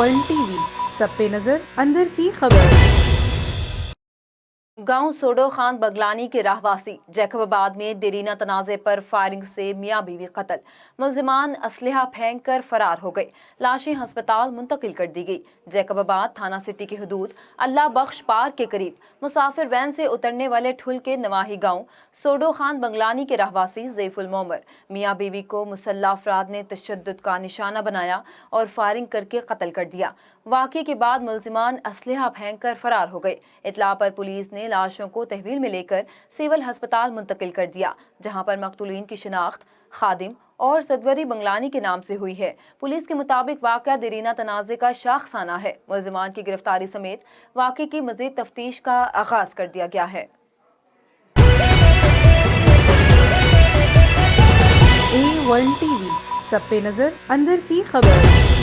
One T V, سب پہ نظر، اندر کی خبر۔ گاؤں سوڈو خان بغلانی کے رہواسی جیکب آباد میں دیرینہ تنازع پر فائرنگ سے میاں بیوی قتل، ملزمان اسلحہ پھینک کر فرار ہو گئے، لاشیں ہسپتال منتقل کر دی گئی۔ جیکب آباد تھانہ سٹی کی حدود اللہ بخش پارک کے قریب مسافر وین سے اترنے والے ٹھل کے نواحی گاؤں سوڈو خان بغلانی کے رہواسی ضیف المعمر میاں بیوی کو مسلح افراد نے تشدد کا نشانہ بنایا اور فائرنگ کر کے قتل کر دیا۔ واقعے کے بعد ملزمان اسلحہ پھینک کر فرار ہو گئے۔ اطلاع پر پولیس نے لاشوں کو تحویل میں لے کر سول ہسپتال منتقل کر دیا، جہاں پر مقتولین کی شناخت خادم اور صدوری بغلانی کے نام سے ہوئی ہے۔ پولیس کے مطابق واقعہ دیرینہ تنازع کا شاخسانہ ہے۔ ملزمان کی گرفتاری سمیت واقعے کی مزید تفتیش کا آغاز کر دیا گیا ہے۔ A1 TV، سب پہ نظر، اندر کی خبر۔